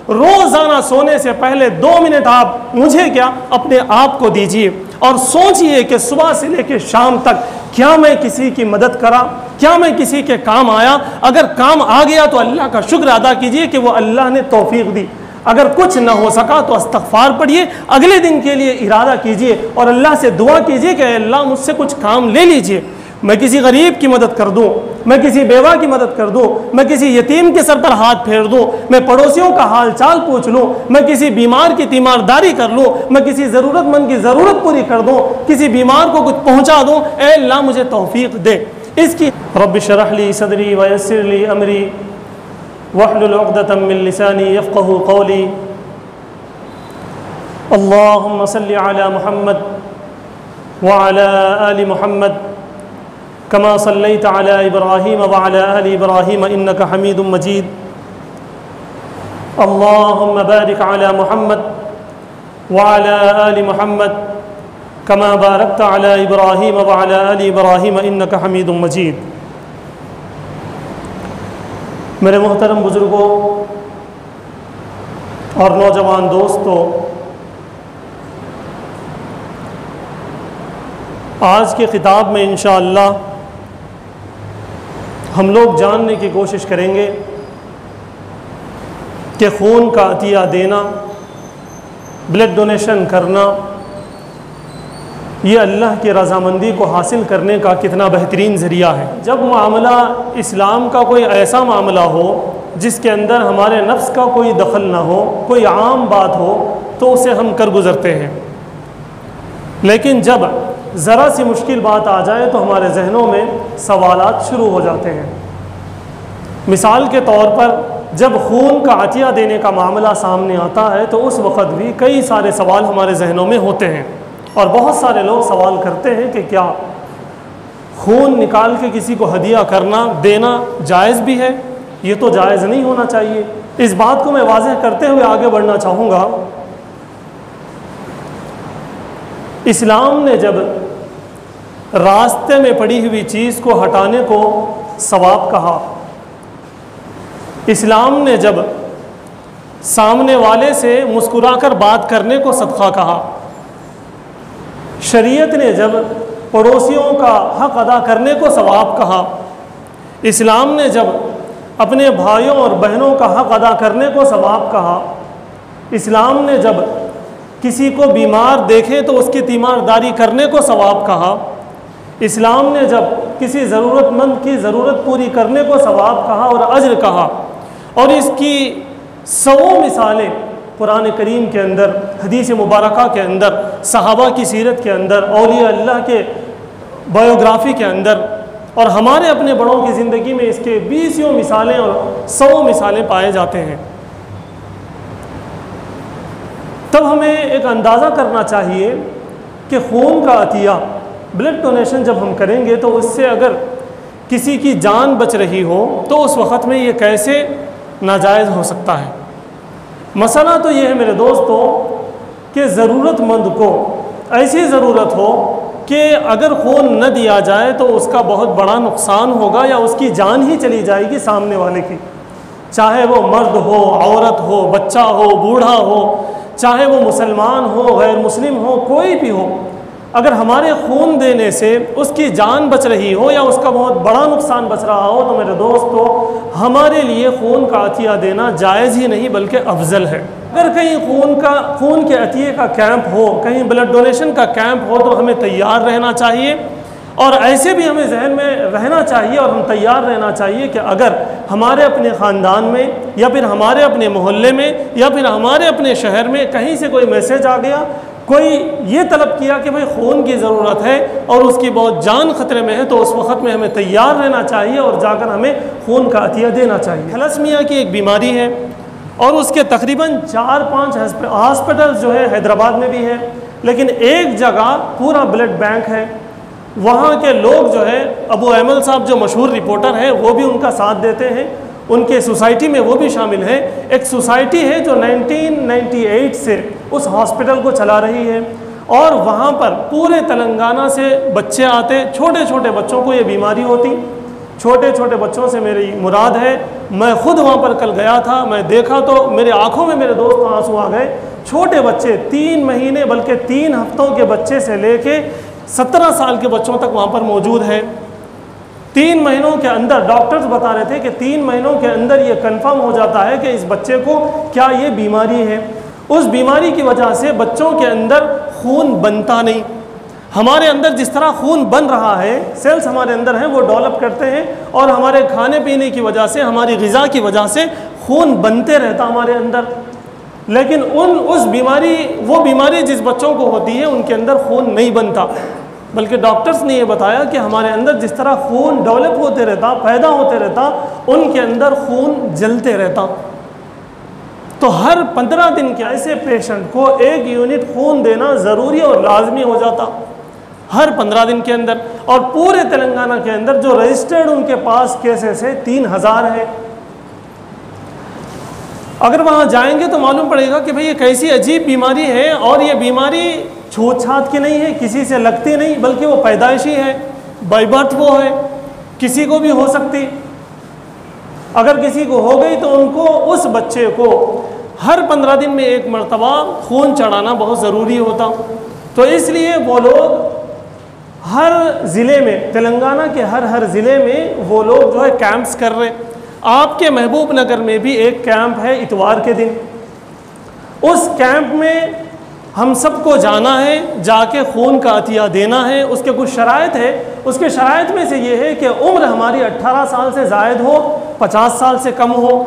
रोज़ाना सोने से पहले 2 मिनट आप मुझे क्या अपने आप को दीजिए और सोचिए कि सुबह से लेकर शाम तक क्या मैं किसी की मदद करा, क्या मैं किसी के काम आया। अगर काम आ गया तो अल्लाह का शुक्र अदा कीजिए कि वो अल्लाह ने तौफीक दी। अगर कुछ न हो सका तो इस्तग़फ़ार पढ़िए, अगले दिन के लिए इरादा कीजिए और अल्लाह से दुआ कीजिए कि अल्लाह मुझसे कुछ काम ले लीजिए। मैं किसी गरीब की मदद कर दूं, मैं किसी बेवा की मदद कर दूं, मैं किसी यतीम के सर पर हाथ फेर दूं, मैं पड़ोसियों का हाल चाल पूछ लूं, मैं किसी बीमार की तीमारदारी कर लूं, मैं किसी ज़रूरतमंद की ज़रूरत पूरी कर दूं, किसी बीमार को कुछ पहुंचा दूं। ए अल्लाह मुझे तौफीक दे इसकी। रब्बि शरह ली सदरी व यस्सिर ली अमरी वहलुल उक़दतम मिन लिसानी यफ़क़हू क़ौली। अल्लाहुम्मा सल्लि अला मुहम्मद व अला आलि मुहम्मद कमा सल्लैता अला इब्राहीम व अला आलि इब्राहीम इन्नका हमीदुम मजीद। अल्लाहुम्मा बारिक अला मुहम्मद व अला आलि मुहम्मद कमा बारकता अला इब्राहीम व अला आलि इब्राहीम इन्नका हमीदुम मजीद। मेरे मोहतरम बुजुर्गों और नौजवान दोस्तों, आज के खिताब में इंशाअल्लाह हम लोग जानने की कोशिश करेंगे कि खून का अतिया देना, ब्लड डोनेशन करना, ये अल्लाह की रज़ामंदी को हासिल करने का कितना बेहतरीन ज़रिया है। जब मामला इस्लाम का कोई ऐसा मामला हो जिसके अंदर हमारे नफ्स का कोई दखल ना हो, कोई आम बात हो, तो उसे हम कर गुज़रते हैं। लेकिन जब ज़रा सी मुश्किल बात आ जाए तो हमारे जहनों में सवालात शुरू हो जाते हैं। मिसाल के तौर पर जब खून का अतिया देने का मामला सामने आता है तो उस वक़्त भी कई सारे सवाल हमारे जहनों में होते हैं और बहुत सारे लोग सवाल करते हैं कि क्या खून निकाल के किसी को हदिया करना देना जायज़ भी है? ये तो जायज़ नहीं होना चाहिए। इस बात को मैं वाज़ेह करते हुए आगे बढ़ना चाहूँगा। इस्लाम ने जब रास्ते में पड़ी हुई चीज़ को हटाने को सवाब कहा, इस्लाम ने जब सामने वाले से मुस्कुराकर बात करने को सदका कहा, शरीयत ने जब पड़ोसियों का हक़ अदा करने को सवाब कहा, इस्लाम ने जब अपने भाइयों और बहनों का हक़ अदा करने को सवाब कहा, इस्लाम ने जब किसी को बीमार देखे तो उसकी तीमारदारी करने को सवाब कहा, इस्लाम ने जब किसी ज़रूरतमंद की ज़रूरत पूरी करने को सवाब कहा और अज्र कहा, और इसकी 100 मिसालें कुरान करीम के अंदर, हदीस मुबारका के अंदर, सहाबा की सीरत के अंदर, औलिया अल्लाह के बायोग्राफ़ी के अंदर और हमारे अपने बड़ों की ज़िंदगी में इसके 20 मिसालें और 100 मिसालें पाए जाते हैं। तब हमें एक अंदाज़ा करना चाहिए कि खून का अतिया, ब्लड डोनेशन जब हम करेंगे तो उससे अगर किसी की जान बच रही हो तो उस वक़्त में ये कैसे नाजायज़ हो सकता है। मसला तो ये है मेरे दोस्तों कि ज़रूरतमंद को ऐसी ज़रूरत हो कि अगर खून न दिया जाए तो उसका बहुत बड़ा नुकसान होगा या उसकी जान ही चली जाएगी सामने वाले की, चाहे वो मर्द हो, औरत हो, बच्चा हो, बूढ़ा हो, चाहे वो मुसलमान हो, गैर मुस्लिम हो, कोई भी हो। अगर हमारे खून देने से उसकी जान बच रही हो या उसका बहुत बड़ा नुकसान बच रहा हो तो मेरे दोस्तों हमारे लिए खून का अतिया देना जायज़ ही नहीं बल्कि अफजल है। अगर कहीं खून के अतिये का कैंप हो, कहीं ब्लड डोनेशन का कैंप हो तो हमें तैयार रहना चाहिए और ऐसे भी हमें जहन में रहना चाहिए और हम तैयार रहना चाहिए कि अगर हमारे अपने ख़ानदान में या फिर हमारे अपने मोहल्ले में या फिर हमारे अपने शहर में कहीं से कोई मैसेज आ गया, कोई ये तलब किया कि भाई खून की ज़रूरत है और उसकी बहुत जान ख़तरे में है, तो उस वक़्त में हमें तैयार रहना चाहिए और जाकर हमें खून का अतिया देना चाहिए। थैलेसीमिया की एक बीमारी है और उसके तकरीबन 4-5 हॉस्पिटल जो है हैदराबाद में भी है, लेकिन एक जगह पूरा ब्लड बैंक है। वहाँ के लोग जो है, अबू अहमद साहब जो मशहूर रिपोर्टर हैं वो भी उनका साथ देते हैं, उनके सोसाइटी में वो भी शामिल है। एक सोसाइटी है जो 1998 से उस हॉस्पिटल को चला रही है और वहाँ पर पूरे तेलंगाना से बच्चे आते, छोटे छोटे बच्चों को ये बीमारी होती छोटे छोटे बच्चों से मेरी मुराद है। मैं खुद वहाँ पर कल गया था, मैं देखा तो मेरे आंखों में मेरे दोस्त आंसू आ गए। छोटे बच्चे 3 महीने बल्कि 3 हफ्तों के बच्चे से लेके 17 साल के बच्चों तक वहाँ पर मौजूद है। 3 महीनों के अंदर डॉक्टर्स बता रहे थे कि 3 महीनों के अंदर ये कंफर्म हो जाता है कि इस बच्चे को क्या ये बीमारी है। उस बीमारी की वजह से बच्चों के अंदर खून बनता नहीं। हमारे अंदर जिस तरह खून बन रहा है, सेल्स हमारे अंदर हैं वो डेवलप करते हैं और हमारे खाने पीने की वजह से, हमारी ग़िज़ा की वजह से खून बनते रहता हमारे अंदर। लेकिन वो बीमारी जिस बच्चों को होती है उनके अंदर खून नहीं बनता, बल्कि डॉक्टर्स ने ये बताया कि हमारे अंदर जिस तरह खून डेवलप होते रहता, पैदा होते रहता, उनके अंदर खून जलते रहता। तो हर 15 दिन के ऐसे पेशेंट को 1 यूनिट खून देना ज़रूरी और लाजमी हो जाता हर 15 दिन के अंदर। और पूरे तेलंगाना के अंदर जो रजिस्टर्ड उनके पास केसेस है 3000 है। अगर वहाँ जाएंगे तो मालूम पड़ेगा कि भाई ये कैसी अजीब बीमारी है, और ये बीमारी छूत छात की नहीं है, किसी से लगती नहीं, बल्कि वो पैदाइशी है, बाय बर्थ वो है, किसी को भी हो सकती। अगर किसी को हो गई तो उनको, उस बच्चे को हर 15 दिन में 1 मरतबा खून चढ़ाना बहुत ज़रूरी होता। तो इसलिए वो लोग हर ज़िले में, तेलंगाना के हर ज़िले में वो लोग जो है कैंप्स कर रहे। आपके महबूब नगर में भी एक कैंप है इतवार के दिन। उस कैंप में हम सबको जाना है, जाके खून का अतिया देना है। उसके कुछ शराइत है। उसके शराइत में से ये है कि उम्र हमारी 18 साल से ज़ायद हो, 50 साल से कम हो,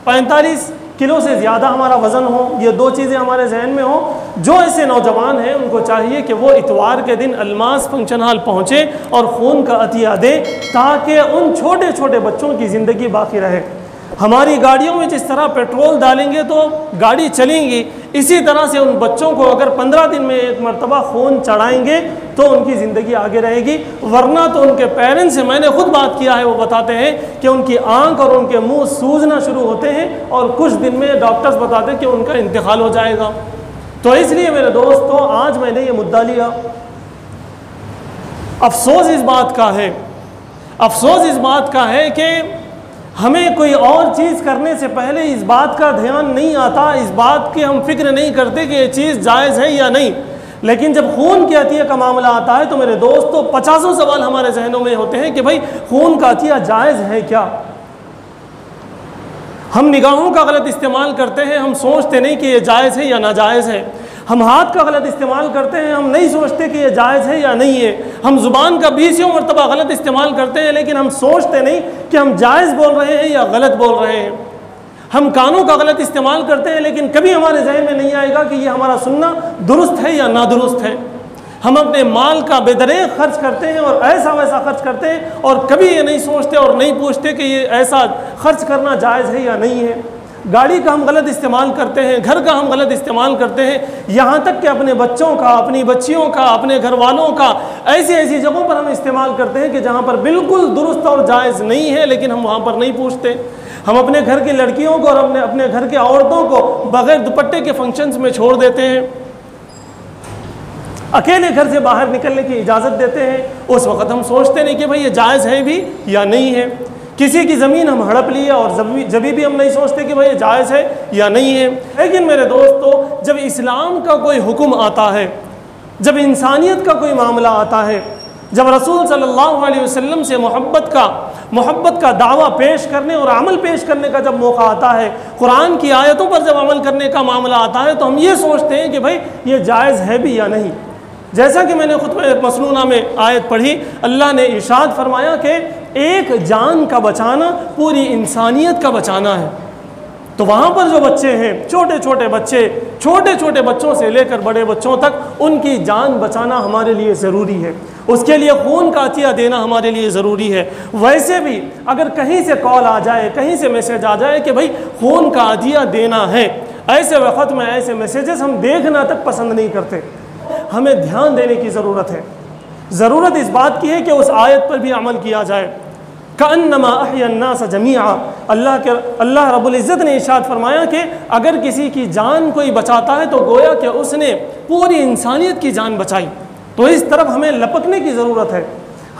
45 किलो से ज़्यादा हमारा वज़न हो। ये 2 चीज़ें हमारे जहन में हो। जो ऐसे नौजवान हैं उनको चाहिए कि वो इतवार के दिन अलमास फंक्शन हॉल पहुँचे और खून का अतिया दें, ताकि उन छोटे छोटे बच्चों की ज़िंदगी बाकी रहे। हमारी गाड़ियों में जिस तरह पेट्रोल डालेंगे तो गाड़ी चलेंगी, इसी तरह से उन बच्चों को अगर 15 दिन में 1 मरतबा खून चढ़ाएंगे तो उनकी ज़िंदगी आगे रहेगी। वरना तो उनके पेरेंट्स से मैंने खुद बात किया है, वो बताते हैं कि उनकी आंख और उनके मुंह सूजना शुरू होते हैं और कुछ दिन में डॉक्टर्स बताते हैं कि उनका इंतकाल हो जाएगा। तो इसलिए मेरे दोस्तों, आज मैंने ये मुद्दा लिया। अफसोस इस बात का है कि हमें कोई और चीज़ करने से पहले इस बात का ध्यान नहीं आता, इस बात की हम फिक्र नहीं करते कि ये चीज़ जायज़ है या नहीं। लेकिन जब खून के अतिया का मामला आता है तो मेरे दोस्तों 50 सवाल हमारे जहनों में होते हैं कि भाई खून का अतिया जायज़ है क्या। हम निगाहों का गलत इस्तेमाल करते हैं, हम सोचते नहीं कि ये जायज़ है या नाजायज़ है। हम हाथ का गलत इस्तेमाल करते हैं, हम नहीं सोचते कि ये जायज़ है या नहीं है। हम ज़ुबान का 20 मरतबा गलत इस्तेमाल करते हैं, लेकिन हम सोचते नहीं कि हम जायज़ बोल रहे हैं या गलत बोल रहे हैं। हम कानों का गलत इस्तेमाल करते हैं, लेकिन कभी हमारे जहन में नहीं आएगा कि ये हमारा सुनना दुरुस्त है या नादुरुस्त है। हम अपने माल का बेदरेग खर्च करते हैं और ऐसा वैसा खर्च करते हैं, और कभी ये नहीं सोचते और नहीं पूछते कि ये ऐसा खर्च करना जायज़ है या नहीं है। गाड़ी का हम गलत इस्तेमाल करते हैं, घर का हम गलत इस्तेमाल करते हैं, यहाँ तक कि अपने बच्चों का, अपनी बच्चियों का, अपने घर वालों का ऐसी ऐसी जगहों पर हम इस्तेमाल करते हैं कि जहाँ पर बिल्कुल दुरुस्त और जायज़ नहीं है, लेकिन हम वहाँ पर नहीं पूछते। हम अपने घर की लड़कियों को और अपने घर की औरतों को बग़ैर दुपट्टे के फंक्शंस में छोड़ देते हैं, अकेले घर से बाहर निकलने की इजाज़त देते हैं। उस वक़्त हम सोचते नहीं कि भाई ये जायज़ है भी या नहीं है। किसी की ज़मीन हम हड़प लिया और जब भी हम नहीं सोचते कि भाई ये जायज़ है या नहीं है। लेकिन मेरे दोस्तों, जब इस्लाम का कोई हुक्म आता है, जब इंसानियत का कोई मामला आता है, जब रसूल सल्लल्लाहु अलैहि वसल्लम से मोहब्बत का दावा पेश करने और अमल पेश करने का जब मौका आता है, कुरान की आयतों पर जब अमल करने का मामला आता है, तो हम ये सोचते हैं कि भाई ये जायज़ है भी या नहीं। जैसा कि मैंने खुतबे मसनूना में आयत पढ़ी, अल्लाह ने इरशाद फरमाया कि एक जान का बचाना पूरी इंसानियत का बचाना है। तो वहाँ पर जो बच्चे हैं, छोटे छोटे बच्चों से लेकर बड़े बच्चों तक, उनकी जान बचाना हमारे लिए ज़रूरी है। उसके लिए खून का अतिया देना हमारे लिए ज़रूरी है। वैसे भी अगर कहीं से कॉल आ जाए, कहीं से मैसेज आ जाए कि भाई खून का अतिया देना है, ऐसे वक़्त में ऐसे मैसेजेस हम देखना तक पसंद नहीं करते। हमें ध्यान देने की ज़रूरत है। ज़रूरत इस बात की है कि उस आयत पर भी अमल किया जाए। कअन्नमा अहयन्नास जमीआ, अल्लाह रब्बुल इज़्ज़त ने इरशाद फरमाया कि अगर किसी की जान कोई बचाता है तो गोया कि उसने पूरी इंसानियत की जान बचाई। तो इस तरफ हमें लपकने की ज़रूरत है।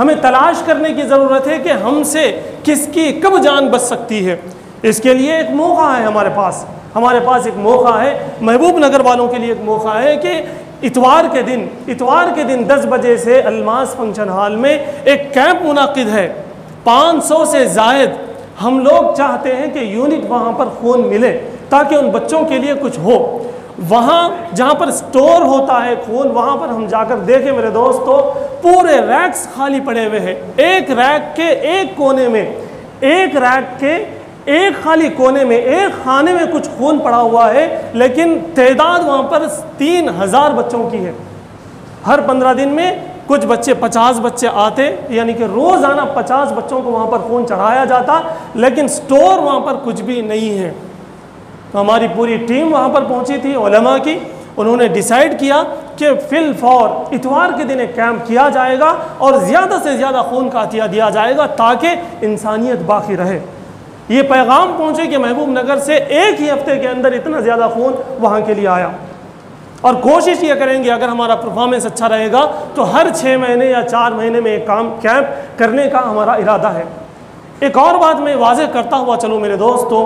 हमें तलाश करने की ज़रूरत है कि हमसे किसकी कब जान बच सकती है। इसके लिए एक मौका है हमारे पास एक मौका है। महबूब नगर वालों के लिए एक मौका है कि इतवार के दिन 10 बजे से अलमास फंक्शन हॉल में एक कैंप मुनाकिद है। 500 से ज़ायद हम लोग चाहते हैं कि यूनिट वहाँ पर खून मिले ताकि उन बच्चों के लिए कुछ हो। वहाँ जहाँ पर स्टोर होता है खून, वहाँ पर हम जाकर देखें मेरे दोस्तों, पूरे रैक्स खाली पड़े हुए हैं। एक रैक के एक कोने में, एक रैक के एक खाली कोने में, एक खाने में कुछ खून पड़ा हुआ है, लेकिन तादाद वहाँ पर 3000 बच्चों की है। हर 15 दिन में कुछ बच्चे 50 बच्चे आते, यानी कि रोज़ाना 50 बच्चों को वहाँ पर खून चढ़ाया जाता, लेकिन स्टोर वहाँ पर कुछ भी नहीं है। तो हमारी पूरी टीम वहाँ पर पहुँची थी उलमा की। उन्होंने डिसाइड किया कि फिल फॉर इतवार के दिन एक कैंप किया जाएगा और ज़्यादा से ज़्यादा खून का अतिया दिया जाएगा ताकि इंसानियत बाकी रहे। ये पैगाम पहुँचे कि महबूब नगर से एक ही हफ्ते के अंदर इतना ज़्यादा खून वहाँ के लिए आया। और कोशिश ये करेंगे, अगर हमारा परफॉर्मेंस अच्छा रहेगा तो हर 6 महीने या 4 महीने में एक कैंप करने का हमारा इरादा है। एक और बात मैं वाज़ेह करता हुआ चलूँ मेरे दोस्तों,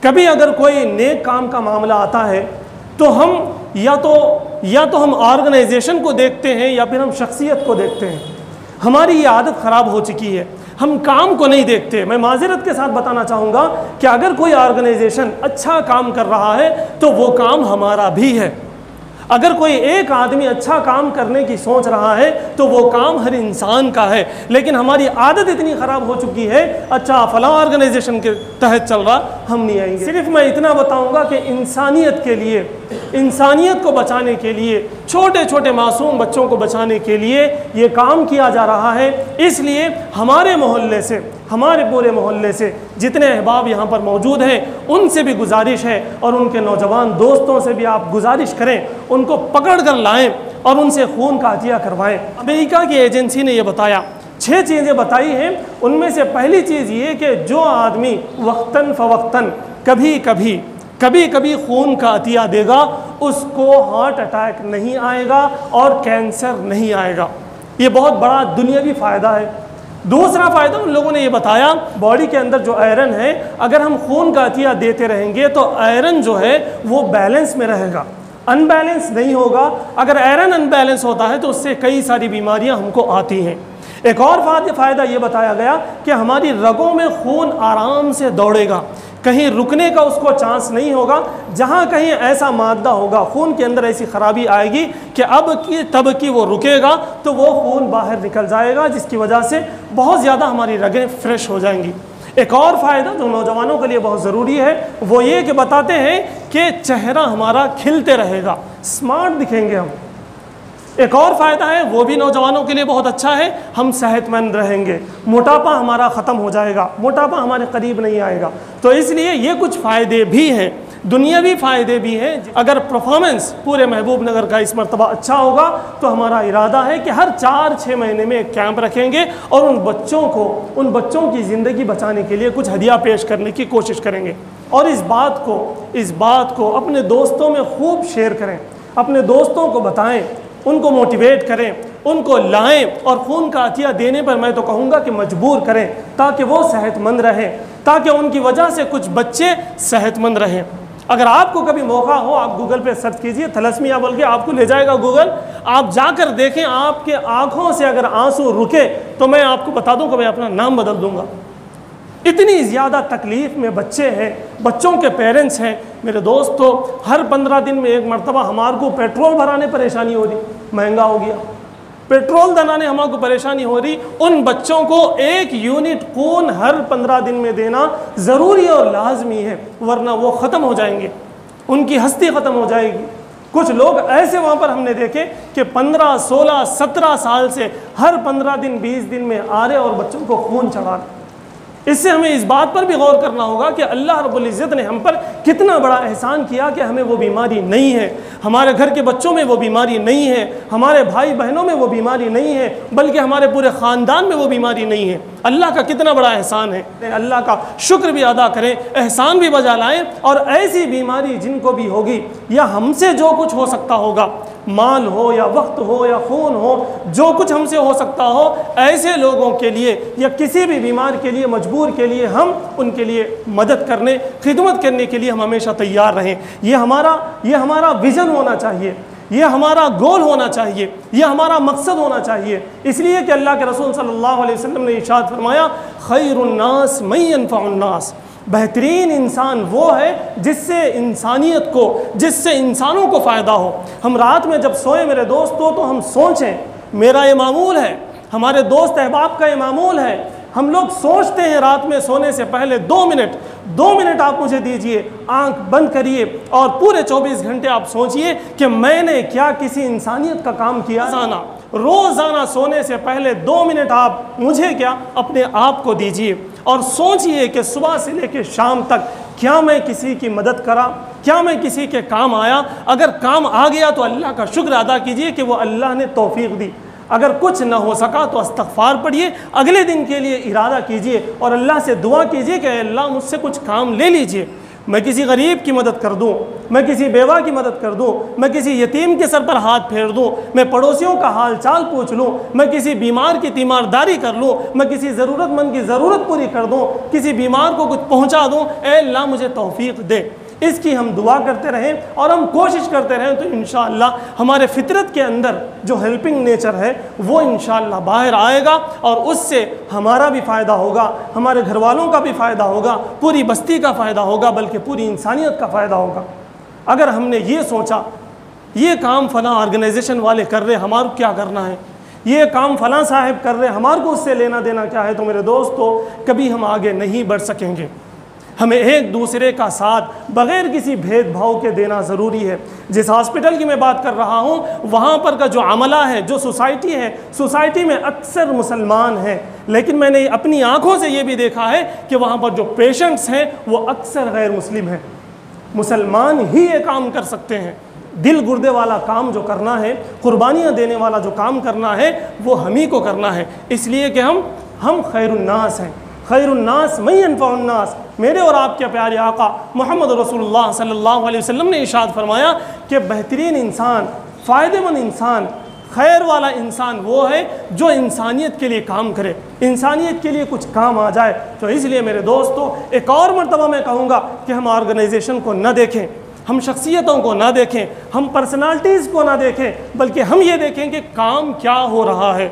कभी अगर कोई नेक काम का मामला आता है तो हम या तो हम ऑर्गेनाइजेशन को देखते हैं या फिर हम शख्सियत को देखते हैं। हमारी ये आदत ख़राब हो चुकी है, हम काम को नहीं देखते। मैं माज़रत के साथ बताना चाहूँगा कि अगर कोई ऑर्गेनाइजेशन अच्छा काम कर रहा है तो वो काम हमारा भी है। अगर कोई एक आदमी अच्छा काम करने की सोच रहा है तो वो काम हर इंसान का है। लेकिन हमारी आदत इतनी ख़राब हो चुकी है, अच्छा फ़लाँ ऑर्गेनाइजेशन के तहत चल रहा, हम नहीं आएंगे। सिर्फ मैं इतना बताऊंगा कि इंसानियत के लिए, इंसानियत को बचाने के लिए, छोटे छोटे मासूम बच्चों को बचाने के लिए ये काम किया जा रहा है। इसलिए हमारे मोहल्ले से, हमारे पूरे मोहल्ले से जितने अहबाब यहाँ पर मौजूद हैं उनसे भी गुजारिश है, और उनके नौजवान दोस्तों से भी आप गुजारिश करें, उनको पकड़ कर लाएँ और उनसे खून का अतिया करवाएँ। अमेरिका की एजेंसी ने यह बताया, 6 चीज़ें बताई हैं। उनमें से पहली चीज़ ये कि जो आदमी वक्तन फ़वक्तन कभी कभी खून का अतिया देगा उसको हार्ट अटैक नहीं आएगा और कैंसर नहीं आएगा। ये बहुत बड़ा दुनियावी फ़ायदा है। दूसरा फ़ायदा उन लोगों ने ये बताया, बॉडी के अंदर जो आयरन है, अगर हम खून का अतिया देते रहेंगे तो आयरन जो है वो बैलेंस में रहेगा, अनबैलेंस नहीं होगा। अगर आयरन अनबैलेंस होता है तो उससे कई सारी बीमारियां हमको आती हैं। एक और फ़ायदा ये बताया गया कि हमारी रगों में खून आराम से दौड़ेगा, कहीं रुकने का उसको चांस नहीं होगा। जहाँ कहीं ऐसा मादा होगा, खून के अंदर ऐसी ख़राबी आएगी कि अब की तब की वो रुकेगा तो वो खून बाहर निकल जाएगा, जिसकी वजह से बहुत ज़्यादा हमारी रगें फ्रेश हो जाएंगी। एक और फ़ायदा जो नौजवानों के लिए बहुत ज़रूरी है वो ये कि बताते हैं कि चेहरा हमारा खिलते रहेगा, स्मार्ट दिखेंगे हम। एक और फ़ायदा है वो भी नौजवानों के लिए बहुत अच्छा है, हम सेहतमंद रहेंगे, मोटापा हमारा ख़त्म हो जाएगा, मोटापा हमारे करीब नहीं आएगा। तो इसलिए ये कुछ फ़ायदे भी हैं, दुनियावी फ़ायदे भी हैं। अगर परफॉर्मेंस पूरे महबूब नगर का इस मरतबा अच्छा होगा तो हमारा इरादा है कि हर 4-6 महीने में एक कैंप रखेंगे और उन बच्चों की ज़िंदगी बचाने के लिए कुछ हदिया पेश करने की कोशिश करेंगे। और इस बात को अपने दोस्तों में खूब शेयर करें, अपने दोस्तों को बताएं, उनको मोटिवेट करें, उनको लाएं और खून का अतिया देने पर मैं तो कहूँगा कि मजबूर करें, ताकि वो सेहतमंद रहें, ताकि उनकी वजह से कुछ बच्चे सेहतमंद रहें। अगर आपको कभी मौका हो, आप गूगल पे सर्च कीजिए, थैलेसीमिया बोल के आपको ले जाएगा गूगल, आप जाकर देखें, आपके आँखों से अगर आंसू रुके तो मैं आपको बता दूँ कि मैं अपना नाम बदल दूँगा। इतनी ज़्यादा तकलीफ़ में बच्चे हैं, बच्चों के पेरेंट्स हैं। मेरे दोस्तों, हर 15 दिन में एक मरतबा हमारे को पेट्रोल भराने परेशानी हो रही, महंगा हो गया, पेट्रोल डलाने हमारे को परेशानी हो रही। उन बच्चों को 1 यूनिट खून हर 15 दिन में देना ज़रूरी और लाजमी है, वरना वो ख़त्म हो जाएंगे, उनकी हस्ती ख़त्म हो जाएगी। कुछ लोग ऐसे वहाँ पर हमने देखे कि 15, 16, 17 साल से हर 15 दिन 20 दिन में आ रहे और बच्चों को खून चढ़ा रहे। इससे हमें इस बात पर भी गौर करना होगा कि अल्लाह रब्बुल इज़्ज़त ने हम पर कितना बड़ा एहसान किया कि हमें वो बीमारी नहीं है, हमारे घर के बच्चों में वो बीमारी नहीं है, हमारे भाई बहनों में वो बीमारी नहीं है, बल्कि हमारे पूरे ख़ानदान में वो बीमारी नहीं है। अल्लाह का कितना बड़ा एहसान है। अल्लाह का शुक्र भी अदा करें, एहसान भी बजा लाएँ, और ऐसी बीमारी जिनको भी होगी या हमसे जो कुछ हो सकता होगा, माल हो या वक्त हो या खून हो, जो कुछ हमसे हो सकता हो, ऐसे लोगों के लिए या किसी भी बीमार के लिए, मजबूर के लिए, हम उनके लिए मदद करने, खिदमत करने के लिए हम हमेशा तैयार रहें। ये हमारा विज़न होना चाहिए, ये हमारा गोल होना चाहिए, ये हमारा मकसद होना चाहिए। इसलिए कि अल्लाह के रसूल सल्लल्लाहु अलैहि वसल्लम ने इरशाद फरमाया, खैरुन्नास मन यनफ़उन्नास, बेहतरीन इंसान वो है जिससे जिससे इंसानों को फ़ायदा हो। हम रात में जब सोएं मेरे दोस्तों, तो हम सोचें, मेरा ये मामूल है, हमारे दोस्त अहबाब का ये मामूल है, हम लोग सोचते हैं रात में सोने से पहले 2 मिनट आप मुझे दीजिए, आंख बंद करिए और पूरे 24 घंटे आप सोचिए कि मैंने क्या किसी इंसानियत का काम किया। रोज़ाना सोने से पहले 2 मिनट आप मुझे क्या अपने आप को दीजिए और सोचिए कि सुबह से लेकर शाम तक क्या मैं किसी की मदद करा, क्या मैं किसी के काम आया। अगर काम आ गया तो अल्लाह का शुक्र अदा कीजिए कि वो अल्लाह ने तौफीक दी। अगर कुछ न हो सका तो इस्तग़फ़ार पढ़िए, अगले दिन के लिए इरादा कीजिए और अल्लाह से दुआ कीजिए कि अल्लाह मुझसे कुछ काम ले लीजिए, मैं किसी गरीब की मदद कर दूँ, मैं किसी बेवा की मदद कर दूँ, मैं किसी यतीम के सर पर हाथ फेर दूँ, मैं पड़ोसियों का हाल चाल पूछ लूँ, मैं किसी बीमार की तीमारदारी कर लूँ, मैं किसी ज़रूरतमंद की ज़रूरत पूरी कर दूँ, किसी बीमार को कुछ पहुँचा दूँ। ऐ अल्लाह मुझे तौफीक दे। इसकी हम दुआ करते रहें और हम कोशिश करते रहें तो इंशाअल्लाह हमारे फितरत के अंदर जो हेल्पिंग नेचर है वो इंशाअल्लाह बाहर आएगा और उससे हमारा भी फ़ायदा होगा, हमारे घर वालों का भी फ़ायदा होगा, पूरी बस्ती का फ़ायदा होगा, बल्कि पूरी इंसानियत का फ़ायदा होगा। अगर हमने ये सोचा ये काम फ़लाँ ऑर्गेनाइजेशन वाले कर रहे, हमारे क्या करना है, ये काम फ़लाँ साहब कर रहे, हमारे को उससे लेना देना क्या है, तो मेरे दोस्तों कभी हम आगे नहीं बढ़ सकेंगे। हमें एक दूसरे का साथ बग़ैर किसी भेदभाव के देना ज़रूरी है। जिस हॉस्पिटल की मैं बात कर रहा हूँ, वहाँ पर का जो अमला है, जो सोसाइटी है, सोसाइटी में अक्सर मुसलमान हैं, लेकिन मैंने अपनी आँखों से ये भी देखा है कि वहाँ पर जो पेशेंट्स हैं वो अक्सर गैर मुस्लिम हैं। मुसलमान ही ये काम कर सकते हैं। दिल गुर्दे वाला काम जो करना है, कुर्बानियाँ देने वाला जो काम करना है, वो हम ही को करना है। इसलिए कि हम खैरुन्नास हैं। खैरुन्नास मन यनफ़उन्नास। मेरे और आपके प्यारे आका मोहम्मद रसूलुल्लाह सल्लल्लाहु अलैहि वसल्लम ने इरशाद फरमाया कि बेहतरीन इंसान, फ़ायदेमंद इंसान, खैर वाला इंसान वो है जो इंसानियत के लिए काम करे, इंसानियत के लिए कुछ काम आ जाए। तो इसलिए मेरे दोस्तों एक और मरतबा मैं कहूँगा कि हम ऑर्गेनाइजेशन को न देखें, हम शख्सियतों को ना देखें, हम पर्सनालिटीज़ को ना देखें, बल्कि हम ये देखें कि काम क्या हो रहा है।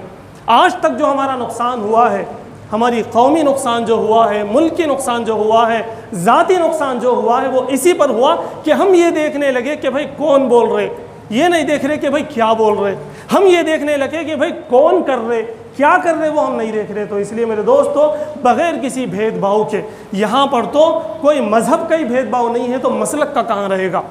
आज तक जो हमारा नुकसान हुआ है, हमारी कौमी नुकसान जो हुआ है, मुल्की नुकसान जो हुआ है, ज़ाती नुकसान जो हुआ है, वो इसी पर हुआ कि हम ये देखने लगे कि भाई कौन बोल रहे, ये नहीं देख रहे कि भाई क्या बोल रहे। हम ये देखने लगे कि भाई कौन कर रहे, क्या कर रहे, वो हम नहीं देख रहे। तो इसलिए मेरे दोस्तों बग़ैर किसी भेदभाव के, यहाँ पर तो कोई मज़हब का ही भेदभाव नहीं है तो मसलक का कहाँ रहेगा।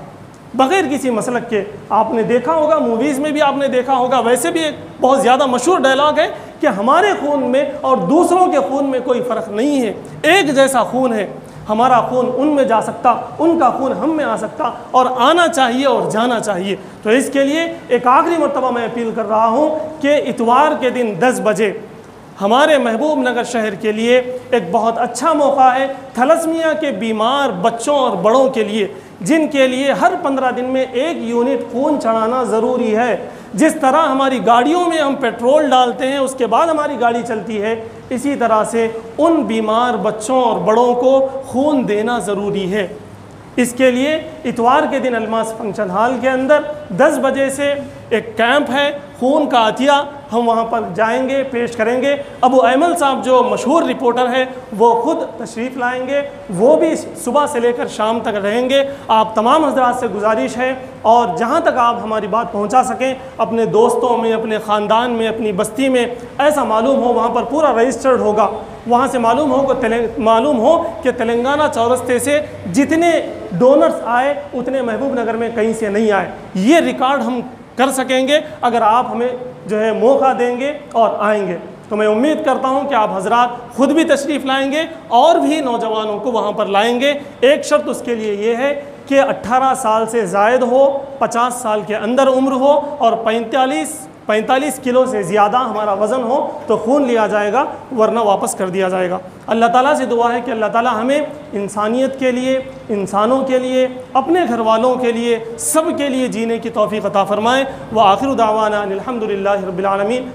बग़ैर किसी मसलक के, आपने देखा होगा, मूवीज़ में भी आपने देखा होगा, वैसे भी एक बहुत ज़्यादा मशहूर डायलॉग है कि हमारे खून में और दूसरों के खून में कोई फ़र्क नहीं है, एक जैसा खून है। हमारा खून उनमें जा सकता, उनका खून हम में आ सकता, और आना चाहिए और जाना चाहिए। तो इसके लिए एक आखिरी मरतबा मैं अपील कर रहा हूँ कि इतवार के दिन 10 बजे हमारे महबूब नगर शहर के लिए एक बहुत अच्छा मौका है। थैलेसीमिया के बीमार बच्चों और बड़ों के लिए, जिनके लिए हर 15 दिन में 1 यूनिट खून चढ़ाना ज़रूरी है। जिस तरह हमारी गाड़ियों में हम पेट्रोल डालते हैं उसके बाद हमारी गाड़ी चलती है, इसी तरह से उन बीमार बच्चों और बड़ों को खून देना ज़रूरी है। इसके लिए इतवार के दिन अलमास फंक्शन हॉल के अंदर 10 बजे से एक कैंप है, खून का अतिया, हम वहाँ पर जाएंगे, पेश करेंगे। अबू ऐमल साहब जो मशहूर रिपोर्टर है वो ख़ुद तशरीफ़ लाएंगे, वो भी सुबह से लेकर शाम तक रहेंगे। आप तमाम हज़रात से गुजारिश है, और जहाँ तक आप हमारी बात पहुँचा सकें अपने दोस्तों में, अपने ख़ानदान में, अपनी बस्ती में, ऐसा मालूम हो वहाँ पर पूरा रजिस्टर्ड होगा, वहाँ से मालूम हो कि तेलंगाना चौरस्ते से जितने डोनर्स आए उतने महबूब नगर में कहीं से नहीं आए। ये रिकॉर्ड हम कर सकेंगे अगर आप हमें जो है मौका देंगे और आएंगे। तो मैं उम्मीद करता हूं कि आप हजरात ख़ुद भी तशरीफ़ लाएंगे और भी नौजवानों को वहां पर लाएंगे। एक शर्त उसके लिए ये है कि 18 साल से ज़ायद हो, 50 साल के अंदर उम्र हो और 45 किलो से ज़्यादा हमारा वज़न हो तो खून लिया जाएगा, वरना वापस कर दिया जाएगा। अल्लाह ताला से दुआ है कि अल्लाह ताला हमें इंसानियत के लिए, इंसानों के लिए, अपने घर वालों के लिए, सब के लिए जीने की तौफ़ीक़ अता फ़रमाए। व आखिर दावाना अनिल हम्दुलिल्लाहि रब्बिल आलमीन।